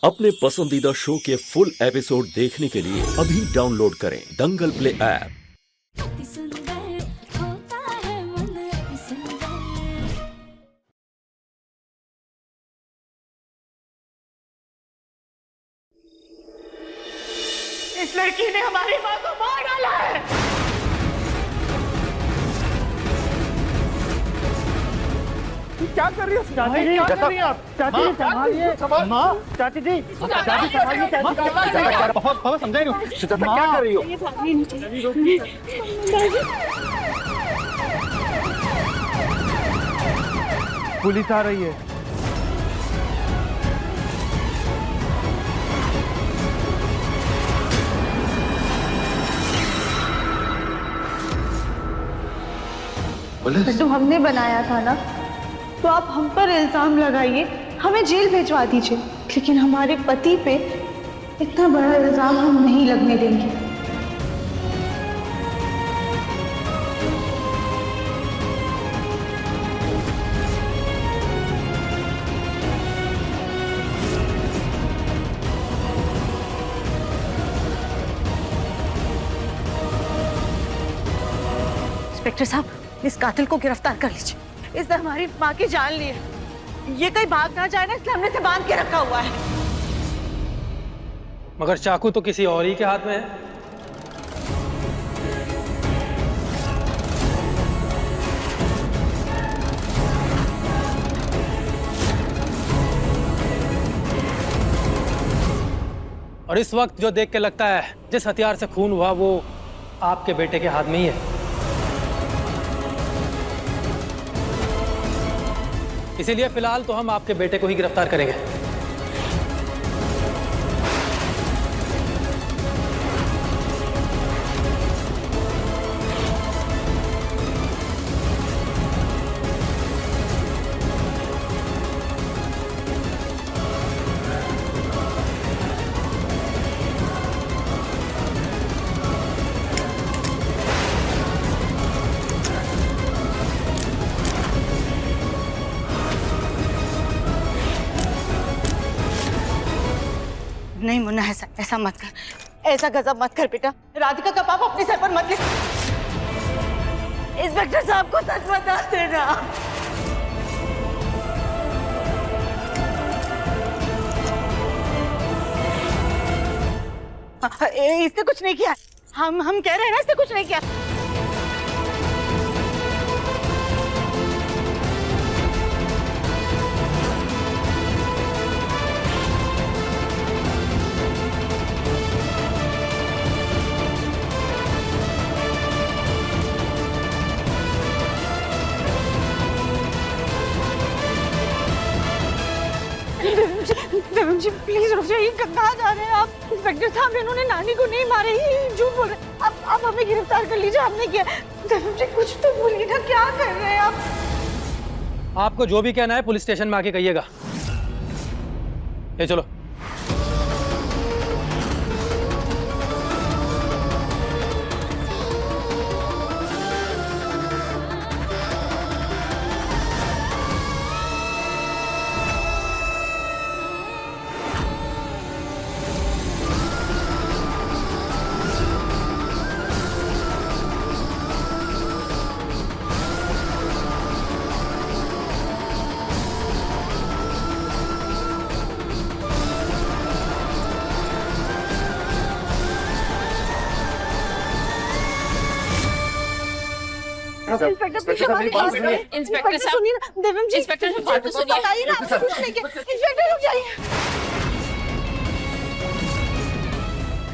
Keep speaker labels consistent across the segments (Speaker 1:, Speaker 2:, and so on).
Speaker 1: अपने पसंदीदा शो के फुल एपिसोड देखने के लिए अभी डाउनलोड करें दंगल प्ले ऐप।
Speaker 2: अति सुंदर होता है मन अति सुंदर।
Speaker 3: इस लड़की ने हमारी माँ को मार डाला है। क्या कर रही हो चाची जी? क्या कर रही हैं आप? चाची जी संभालिए। माँ, चाची जी, चाची संभालिए। चाची बहुत बहुत समझाई नहीं। सुजाता क्या कर रही हो? पुलिस आ रही है।
Speaker 4: लड्डू हमने बनाया था ना, तो आप हम पर इल्जाम लगाइए, हमें जेल भिजवा दीजिए, लेकिन हमारे पति पे इतना बड़ा इल्जाम हम नहीं लगने देंगे।
Speaker 3: इंस्पेक्टर साहब, इस कातिल को गिरफ्तार कर लीजिए। इसने हमारी माँ की जान ली है। ये कहीं भाग ना जाए ना, इसलिए हमने इसे बांध के रखा हुआ है।
Speaker 5: मगर चाकू तो किसी और ही के हाथ में है। और इस वक्त जो देख के लगता है जिस हथियार से खून हुआ वो आपके बेटे के हाथ में ही है। इसीलिए फिलहाल तो हम आपके बेटे को ही गिरफ्तार करेंगे।
Speaker 3: नहीं मुन्ना, ऐसा मत कर, ऐसा गजब मत कर बेटा। राधिका का पाप अपने सर पर मत ले। इंस्पेक्टर साहब को सच बता देना। इसने कुछ नहीं किया। हम कह रहे हैं ना, इसने कुछ नहीं किया। देवम जी प्लीज रुक जाइए। कहाँ जा रहे हैं आप? इंस्पेक्टर साहब, इन्होंने नानी को नहीं मारे, ही झूठ बोल रहे। आप हमें गिरफ्तार कर लीजिए, हमने किया। देवम जी कुछ तो बोलिए ना, क्या कर रहे हैं आप?
Speaker 5: आपको जो भी कहना है पुलिस स्टेशन में आके कहिएगा। ये चलो।
Speaker 3: इंस्पेक्टर साहब सुनिए ना। देवम जी, इंस्पेक्टर साहब बात तो सुनिए। बताइए ना, आपने कुछ नहीं किया। इंस्पेक्टर रुक जाइए।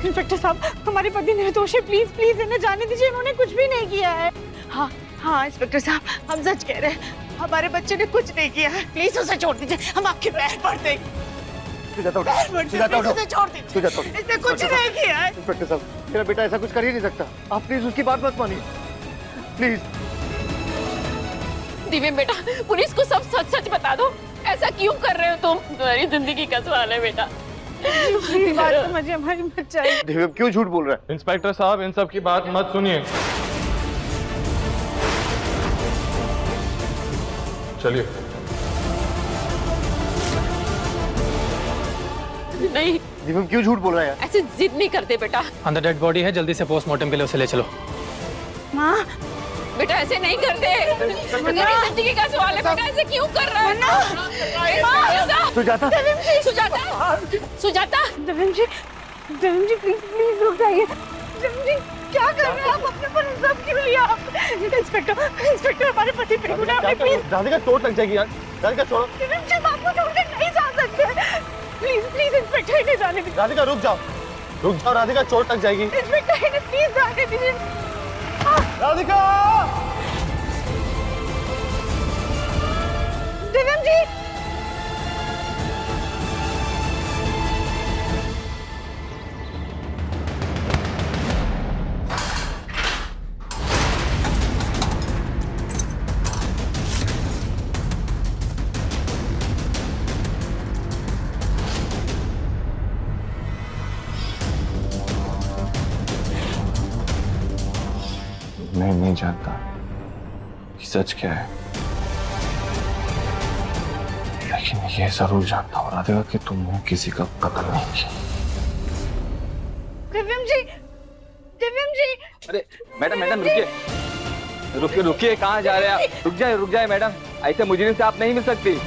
Speaker 3: इंस्पेक्टर साहब, हमारे पति निर्दोष है, प्लीज प्लीज इन्हें जाने दीजिए, इन्होंने कुछ भी नहीं किया है। हाँ हाँ इंस्पेक्टर साहब, हम सच कह रहे हैं, हमारे बच्चे ने कुछ नहीं किया है। प्लीज उसे छोड़ दीजिए, हम आपके पैर पड़ते हैं। उसे छोड़ दीजिए, इसने कुछ नहीं किया है।
Speaker 6: इंस्पेक्टर साहब, मेरा बेटा ऐसा कुछ कर ही नहीं सकता। आप प्लीज उसकी बात मत मानिए, प्लीज।
Speaker 7: दिव्य बेटा, पुलिस को सब सच सच बता दो। ऐसा क्यों कर रहे हो तुम? तुम्हारी जिंदगी का सवाल है बेटा।
Speaker 3: बात समझिए, हमारी बच्चा है।
Speaker 6: दिव्य क्यों झूठ बोल रहा है?
Speaker 8: इंस्पेक्टर साहब, इन सब की बात मत सुनिए। चलिए।
Speaker 7: नहीं,
Speaker 6: दिव्यम क्यों झूठ बोल रहा है यार?
Speaker 7: ऐसे जिद नहीं करते बेटा।
Speaker 5: अंदर डेड बॉडी है, जल्दी से पोस्टमार्टम के लिए उसे ले चलो।
Speaker 3: माँ
Speaker 7: बेटा ऐसे नहीं करते, मेरी जिंदगी का सवाल है बेटा, ऐसे क्यों कर रहा है?
Speaker 6: सुजाता,
Speaker 7: सुजाता, सुजाता,
Speaker 3: दिव्यम जी प्लीज प्लीज रुक जाइए। दिव्यम जी क्या कर रहे हैं आप? अपने पर इल्जाम क्यों लिया आप? इंस्पेक्टर हमारे पति पे गुनाह है, प्लीज।
Speaker 6: राधिका चोट लग जाएगी यार। राधिका छोड़ो।
Speaker 3: दिव्यम जी हम आपको छोड़कर नहीं जा सकते। प्लीज इंस्पेक्टर इन्हें जाने दीजिए।
Speaker 6: राधिका रुक जाओ राधिका, चोट लग जाएगी।
Speaker 3: इंस्पेक्टर इन्हें प्लीज जाने दीजिए।
Speaker 6: राधिका!
Speaker 3: दिव्यम जी
Speaker 8: मैं नहीं जानता कि सच क्या है, लेकिन ये जरूर जानता हूँ राधिका कि तुमने किसी का कत्ल नहीं किया।
Speaker 3: दिव्यम जी
Speaker 9: अरे मैडम रुकिए, कहाँ जा रहे हैं आप? रुक जाए मैडम, ऐसे मुजरिम से आप नहीं मिल सकती।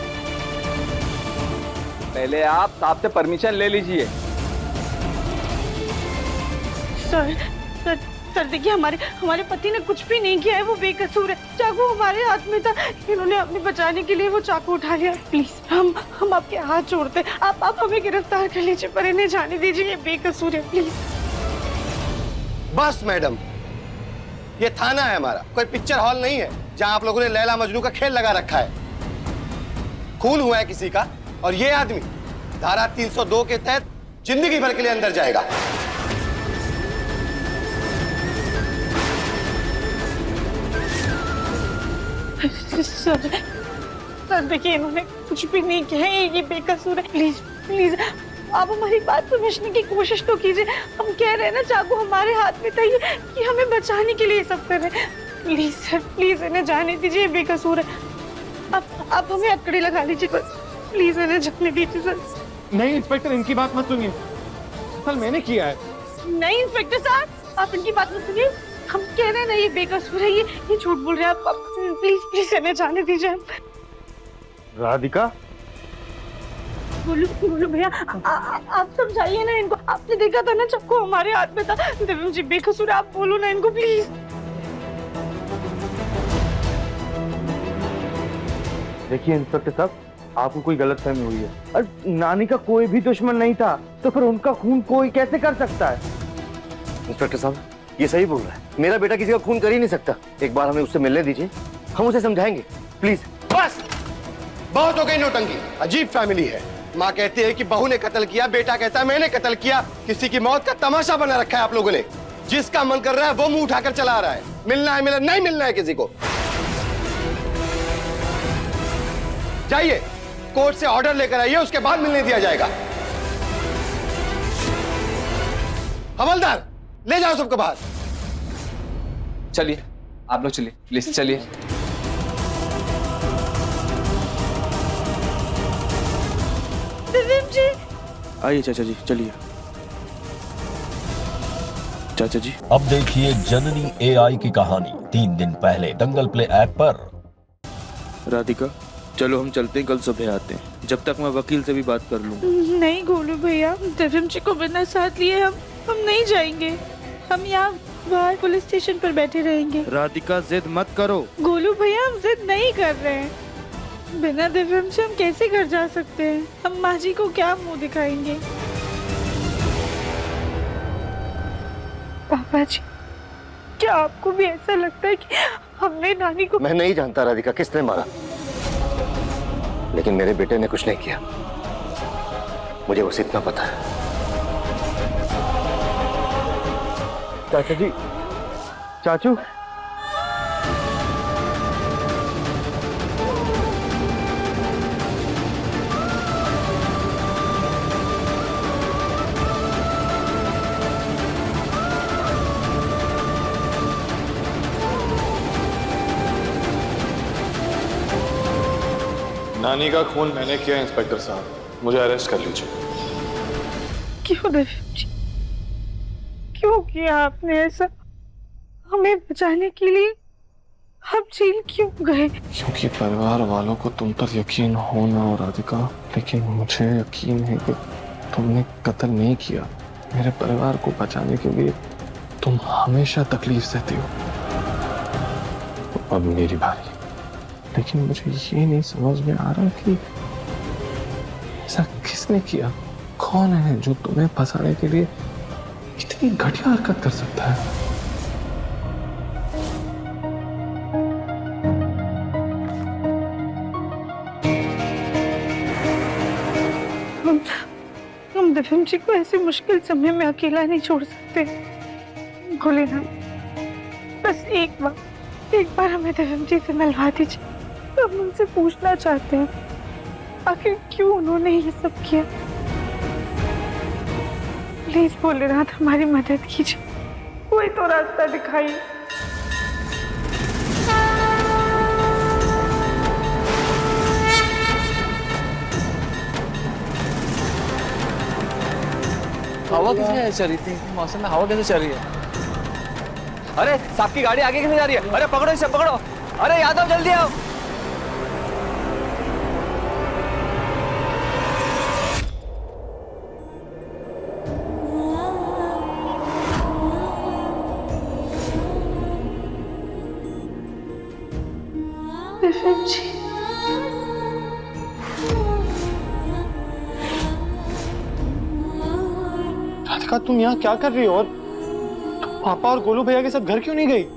Speaker 9: पहले आप साहब से परमिशन ले लीजिए।
Speaker 3: सर देखिए, हमारे पति ने कुछ भी नहीं किया है, वो बेकसूर है। चाकू हमारे हाथ में था, इन्होंने अपने बचाने के लिए वो चाकू उठा लिया। प्लीज हम आपके हाथ जोड़ते हैं, आप हमें गिरफ्तार कर लीजिए, पर इन्हें जाने दीजिए, ये बेकसूर है, प्लीज।
Speaker 6: बस मैडम, ये थाना है हमारा, कोई पिक्चर हॉल नहीं है जहां आप लोगों ने लैला मजनू का खेल लगा रखा है। खून हुआ है किसी का, और ये आदमी धारा 302 के तहत जिंदगी भर के लिए अंदर जाएगा।
Speaker 3: सर देखिए, इन्होंने कुछ भी नहीं किया है, ये बेकसूर है। प्लीज आप हमारी बात समझने की कोशिश तो कीजिए। हम कह रहे हैं ना, चाकू हमारे हाथ में था, ये हमें बचाने के लिए सब कर रहे हैं। प्लीज सर, प्लीज इन्हें जाने दीजिए, ये बेकसूर है। आप हमें अकड़ी लगा लीजिए, बस प्लीज इन्हें जाने दीजिए सर।
Speaker 8: नहीं इंस्पेक्टर, इनकी बात मत सुनिए, कल मैंने किया है।
Speaker 3: नहीं इंस्पेक्टर साहब, आप इनकी बात मत सुनिए, हम कह रहे हैं ना, ये बेकसूर है, ये झूठ बोल रहे हैं। आप प्लीज इन्हें जाने दीजिए।
Speaker 6: राधिका,
Speaker 3: बोलो भैया, आप समझाइए ना इनको। आपने देखा था ना, चाकू हमारे हाथ में था। दिव्यम जी बेकसूर, आप बोलो ना इनको प्लीज।
Speaker 6: देखिए इंस्पेक्टर साहब, आपको कोई गलतफहमी हुई है। अरे नानी का कोई भी दुश्मन नहीं था, तो फिर उनका खून कोई कैसे कर सकता है? इंस्पेक्टर साहब, ये सही बोल रहा है, मेरा बेटा किसी का खून कर ही नहीं सकता। एक बार हमें उससे मिलने दीजिए, हम उसे समझाएंगे, प्लीज। बस बहुत हो गई नौटंकी, अजीब फैमिली है। माँ कहती है कि बहू ने कत्ल किया, बेटा कहता है मैंने कत्ल किया। किसी की मौत का तमाशा बना रखा है आप लोगों ने। जिसका मन कर रहा है वो मुंह उठाकर चला आ रहा है। मिलना है मिलना, नहीं मिलना है किसी को। जाइए कोर्ट से ऑर्डर लेकर आइए, उसके बाद मिलने दिया जाएगा। हवलदार, ले जाओ सबको बाहर।
Speaker 9: चलिए आप लोग, चलिए प्लीज चलिए।
Speaker 3: दिव्यम जी,
Speaker 10: आइए चाचा जी, चलिए। चाचा जी,
Speaker 1: अब देखिए जननी AI की कहानी 3 दिन पहले दंगल प्ले ऐप पर।
Speaker 10: राधिका चलो हम चलते हैं, कल सुबह आते हैं। जब तक मैं वकील से भी बात कर लूंगा।
Speaker 3: नहीं गोलू भैया, दिव्यम जी को बिना साथ लिए हम नहीं जाएंगे। हम यहाँ बाहर पुलिस स्टेशन पर बैठे रहेंगे।
Speaker 10: राधिका जिद मत करो।
Speaker 3: गोलू भैया, हम जिद नहीं कर रहे हैं। बिना दिव्यम से हम कैसे घर जा सकते हैं? हम माँ जी को क्या मुंह दिखाएंगे? पापा जी, क्या आपको भी ऐसा लगता है कि हमने नानी को?
Speaker 6: मैं नहीं जानता राधिका किसने मारा, लेकिन मेरे बेटे ने कुछ नहीं किया, मुझे बस इतना पता है। चाचा जी, चाचू,
Speaker 8: नानी का खून मैंने किया इंस्पेक्टर साहब, मुझे अरेस्ट कर लीजिए।
Speaker 3: क्यों देवी जी, क्यों किया आपने ऐसा? हमें बचाने के लिए आप जेल क्यों गए?
Speaker 8: क्योंकि परिवार वालों को तुम पर यकीन हो ना हो राधिका, लेकिन मुझे यकीन है कि तुमने कत्ल नहीं किया। मेरे परिवार को बचाने के लिए तुम हमेशा तकलीफ सहती हो। अब मेरी बारी, लेकिन मुझे ये नहीं समझ में आ रहा कि ऐसा किसने किया, कौन है जो तुम्हें फंसाने के लिए इतनी घटिया हरकत कर सकता है।
Speaker 3: हम दिव्यम जी को ऐसे मुश्किल समय में अकेला नहीं छोड़ सकते। भोलेनाथ, बस एक बार हमें दिव्यम जी से मिलवा दीजिए। हम उनसे पूछना चाहते हैं आखिर क्यों उन्होंने ये सब किया। प्लीज भोलेनाथ, हमारी मदद कीजिए, कोई तो रास्ता दिखाइए।
Speaker 9: हवा कैसे चल रही थी मौसम में? हवा कैसे चल रही है? अरे साहब की गाड़ी आगे कैसे जा रही है? अरे पकड़ो इसे, पकड़ो। अरे यादव जल्दी आओ।
Speaker 4: दिव्यम जी,
Speaker 10: राधिका तुम यहाँ क्या कर रही हो? और तुम पापा और गोलू भैया के साथ घर क्यों नहीं गई?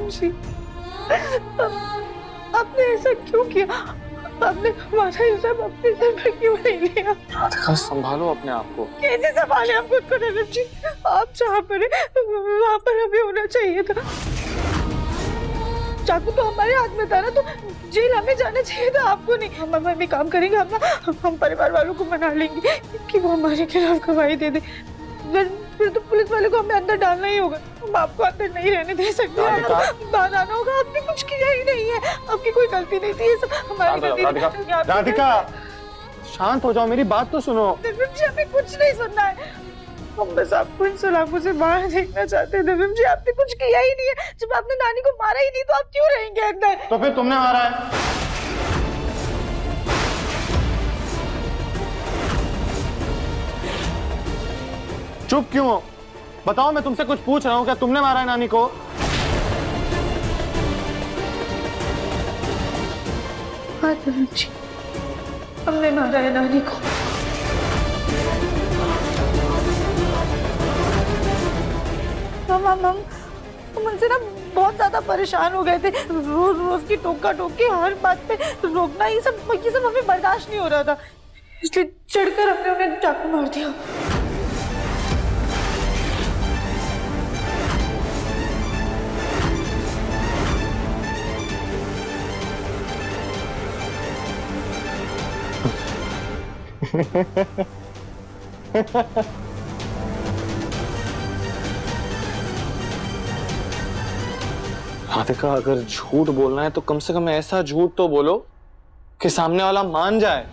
Speaker 3: जी, आपने ऐसा क्यों किया? आपने हमारा इल्जाम अपने सर पर क्यों नहीं लिया?
Speaker 8: राधिका संभालो अपने आप को।
Speaker 3: कैसे संभाले हम खुद को दिव्यम जी? आप जहाँ पर हैं वहाँ पर हमें होना चाहिए था। चाकू तो हमारे हाथ में था ना, तो जेल हमें जाना चाहिए था, आपको नहीं। हम भी काम करेंगे, हम परिवार वालों को मना लेंगे कि वो हमारे खिलाफ गवाही दे दे। फिर तो पुलिस वाले को हमें अंदर डालना ही होगा। हम आपको अंदर नहीं रहने दे सकते। बाहर आना होगा। आपने कुछ किया ही नहीं है, आपकी कोई गलती नहीं थी। ये सब हमारी गलती।
Speaker 10: राधिका शांत हो जाओ, मेरी बात तो सुनो।
Speaker 3: दिव्यम जी, हमें कुछ नहीं सुनना है। हम बस आपको इन सलाखों से बाहर देखना चाहते हैं। दिव्यम जी, आपने कुछ किया ही नहीं है। जब आपने नानी को मारा ही नहीं तो आप क्यों रहेंगे अंदर?
Speaker 10: तो फिर तुमने मारा है। चुप क्यों हो? बताओ, मैं तुमसे कुछ पूछ रहा हूँ। क्या तुमने मारा है नानी को?
Speaker 3: हाँ दिव्यम जी, हमने मारा है नानी को। हम उनसे ना बहुत ज्यादा परेशान हो गए थे। रोज रोज की टोका टोकी, हर बात पे रोकना, ये सब हमें बर्दाश्त नहीं हो रहा था। इसलिए चिढ़कर हमने उन्हें चाकू मार दिया।
Speaker 10: राधिका, अगर झूठ बोलना है तो कम से कम ऐसा झूठ तो बोलो कि सामने वाला मान जाए।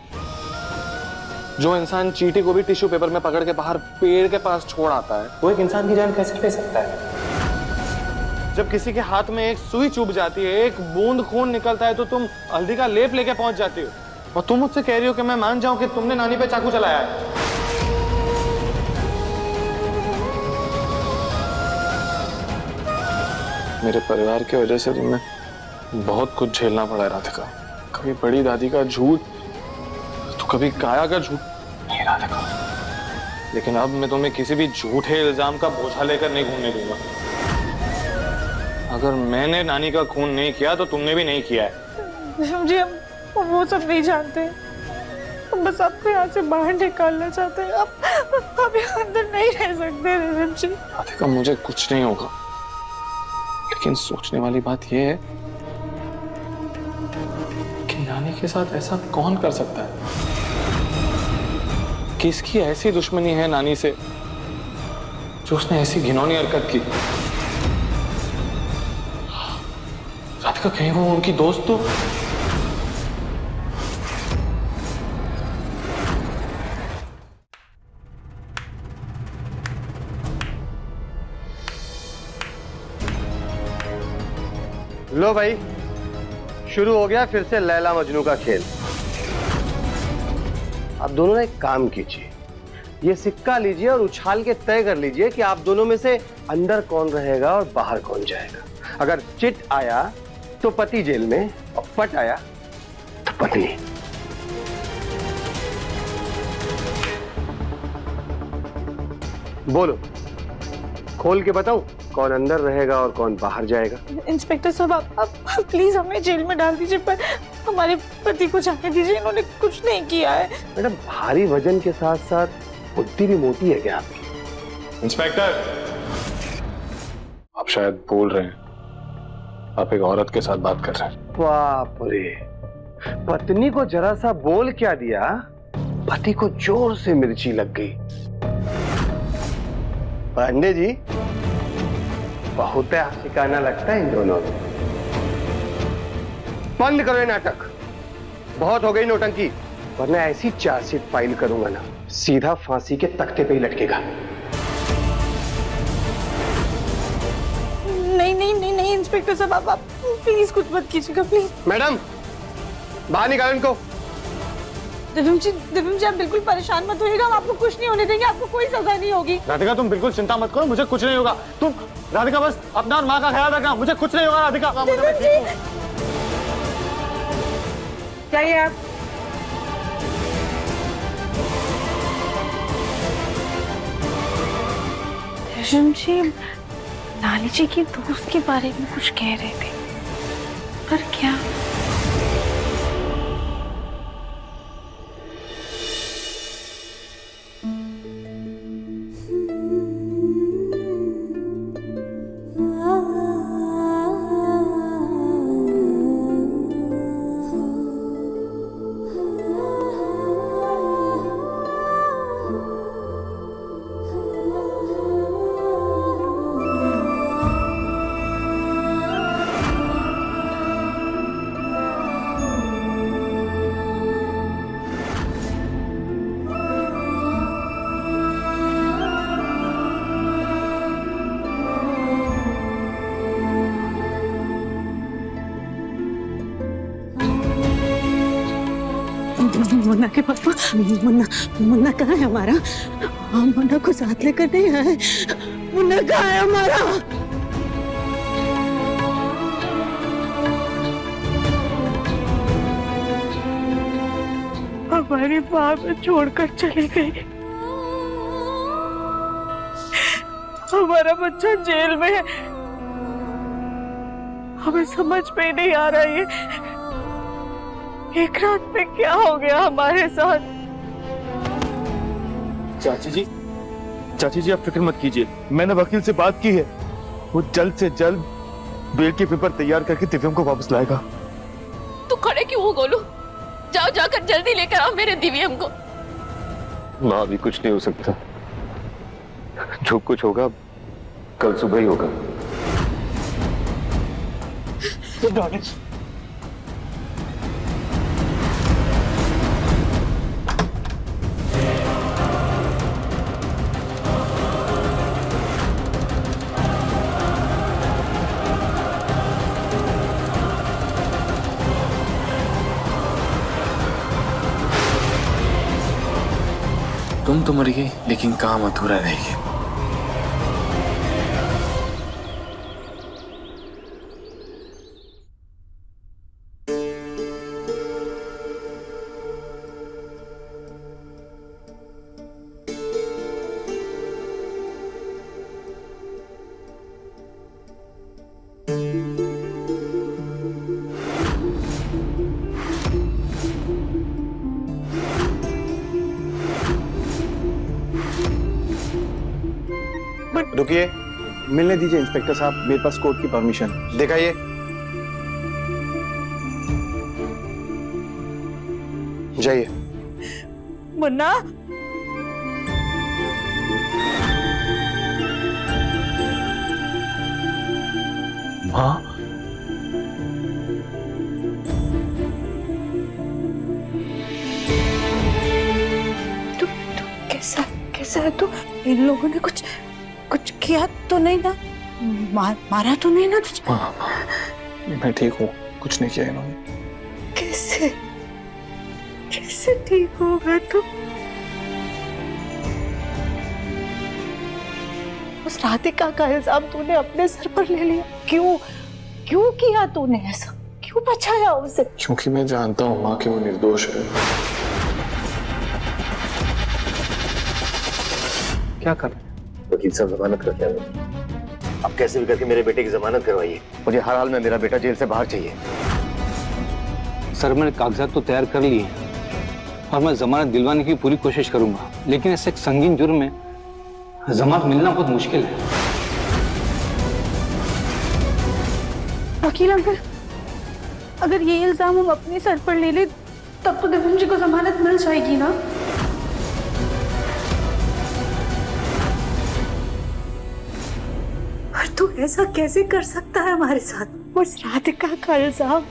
Speaker 10: जो इंसान चींटी को भी टिश्यू पेपर में पकड़ के बाहर पेड़ के पास छोड़ आता है, वो एक इंसान की जान कैसे ले सकता है? जब किसी के हाथ में एक सुई चुभ जाती है, एक बूंद खून निकलता है, तो तुम हल्दी का लेप लेके पहुंच जाती हो। और तुम मुझसे कह रही हो कि मैं मान जाऊं कि तुमने नानी पे चाकू चलाया है। मेरे परिवार की वजह से तुम्हें बहुत कुछ झेलना पड़ा है राधिका। कभी बड़ी दादी का झूठ, तो कभी काया का झूठ। नहीं राधिका, लेकिन अब मैं तुम्हें किसी भी झूठे इल्जाम का बोझा लेकर नहीं घूमने दूंगा। अगर मैंने नानी का खून नहीं किया तो तुमने भी नहीं किया है।
Speaker 3: जी, हम वो सब नहीं जानते। हम बस आपको यहाँ से बाहर निकालना चाहते हैं। आप यहाँ अंदर नहीं रह सकते दिव्यम जी।
Speaker 8: राधिका, मुझे कुछ नहीं होगा, लेकिन सोचने वाली बात यह है कि नानी के साथ ऐसा कौन कर सकता है?
Speaker 10: किसकी ऐसी दुश्मनी है नानी से जो उसने ऐसी घिनौनी हरकत की? राधिका कहीं वो उनकी दोस्त तो?
Speaker 6: लो भाई, शुरू हो गया फिर से लैला मजनू का खेल। आप दोनों एक काम कीजिए, ये सिक्का लीजिए और उछाल के तय कर लीजिए कि आप दोनों में से अंदर कौन रहेगा और बाहर कौन जाएगा। अगर चिट आया तो पति जेल में और पट आया तो पत्नी। बोलो, खोल के बताऊं कौन अंदर रहेगा और कौन बाहर जाएगा?
Speaker 4: इंस्पेक्टर साहब आप प्लीज हमें जेल में डाल दीजिए, पर हमारे पति को जाने दीजिए, इन्होंने कुछ नहीं किया है।
Speaker 6: मैडम, भारी वजन के साथ साथ बुद्धि भी मोटी है क्या आपकी?
Speaker 10: इंस्पेक्टर, आप शायद बोल रहे हैं, आप एक औरत के साथ बात कर रहे हैं।
Speaker 6: बाप रे, पत्नी को जरा सा बोल क्या दिया, पति को जोर से मिर्ची लग गई। पांडे जी, बहुत आशिकाना लगता है इन दोनों में। बंद करो ये नाटक, बहुत हो गई नौटंकी, वरना ऐसी चार्जशीट फाइल करूंगा ना, सीधा फांसी के तख्ते पे ही लटकेगा।
Speaker 4: नहीं नहीं नहीं नहीं इंस्पेक्टर साहब, आप प्लीज कुछ मत कीजिएगा प्लीज।
Speaker 6: मैडम, बाहर निकालो इनको।
Speaker 4: दिव्यम जी आप बिल्कुल परेशान मत होइएगा, हम आपको कुछ नहीं होने देंगे, आपको कोई सजा नहीं होगी।
Speaker 10: राधिका, तुम बिल्कुल चिंता मत करो, मुझे कुछ नहीं होगा। तुम राधिका बस अपना और माँ का ख्याल रखना, मुझे कुछ नहीं होगा। राधिका,
Speaker 3: जाइए आप।
Speaker 4: दिव्यम जी नानी जी की दोस्त के बारे में कुछ कह रहे थे, पर क्या? मुन्ना के पापा, मुन्ना कहाँ है हमारा? हम मुन्ना को साथ लेकर नहीं आए। मुन्ना कहाँ है हमारा? हमारी माँ में छोड़कर चली गई, हमारा बच्चा जेल में है, हमें समझ में ही नहीं आ रहा है एक रात में क्या हो गया हमारे साथ।
Speaker 11: चाची जी आप फिक्र मत कीजिए, मैंने वकील से बात की है, वो जल्द से जल्द बेल के पेपर तैयार करके दिव्यम को वापस लाएगा।
Speaker 7: तू खड़े क्यों हो गोलू? जाओ, जाकर जल्दी लेकर आओ मेरे दिव्यम को।
Speaker 6: माँ, अभी कुछ नहीं हो सकता, जो कुछ होगा कल सुबह ही होगा।
Speaker 8: तुम तो मर गई, लेकिन काम अधूरा रह गया।
Speaker 11: रुकिए, मिलने दीजिए इंस्पेक्टर साहब, मेरे पास कोर्ट की परमिशन।
Speaker 6: दिखाइए। जाइए।
Speaker 3: मुन्ना,
Speaker 8: माँ,
Speaker 4: तू कैसा कैसा है तू? इन लोगों ने कुछ किया तो नहीं ना? मारा तो नहीं ना तुझे?
Speaker 8: माँ, मैं ठीक हूँ, कुछ नहीं किया इन्होंने।
Speaker 4: कैसे कैसे ठीक होगा तू? उस राधिका का इल्जाम तूने अपने सर पर ले लिया। क्यों किया तूने ऐसा? क्यों बचाया उसे?
Speaker 8: क्योंकि मैं जानता हूँ माँ कि वो निर्दोष है।
Speaker 9: क्या कर रहे हैं?
Speaker 6: वकील साहब जमानत कर दिया। अब कैसे भी करके मेरे बेटे की जमानत करवाइए। मुझे हर हाल में मेरा बेटा जेल से बाहर चाहिए।
Speaker 9: सर, मैंने कागजात तो तैयार कर लिए और मैं जमानत दिलवाने की पूरी कोशिश करूंगा, लेकिन ऐसे एक संगीन जुर्म में जमानत मिलना बहुत मुश्किल है।
Speaker 4: वकील अंकल, अगर ये इल्जाम हम अपने सर पर ले ले तब तो दिव्यम जी को जमानत मिल जाएगी ना? और तू ऐसा कैसे कर सकता है हमारे साथ? उस राधिका का इल्जाम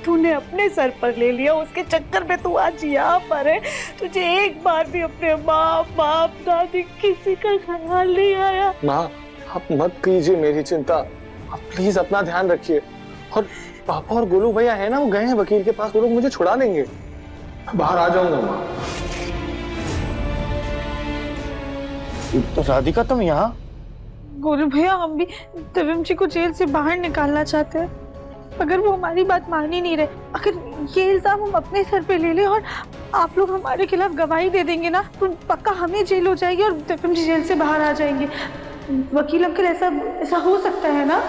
Speaker 4: तूने अपने सर पर ले लिया, उसके चक्कर में तू आज यहाँ पर है। तुझे एक बार भी अपने माँ बाप दादी किसी का ख्याल नहीं आया।
Speaker 8: माँ, आप मत कीजिए मेरी चिंता, आप प्लीज अपना ध्यान रखिए। और पापा और गोलू भैया है ना, वो गए हैं वकील के पास, वो लोग मुझे छुड़ा देंगे। मैं बाहर आ जाऊंगा माँ।
Speaker 11: तो राधिका तुम यहाँ?
Speaker 4: गोलू भैया, हम भी दिव्यम जी को जेल से बाहर निकालना चाहते हैं, अगर वो हमारी बात मान ही नहीं रहे। अगर ये इल्जाम हम अपने सर पे ले लें और आप लोग हमारे खिलाफ गवाही दे देंगे ना, तो पक्का हमें जेल हो जाएगी और दिव्यम जी जेल से बाहर आ जाएंगे। वकील अंकल, ऐसा हो सकता है ना?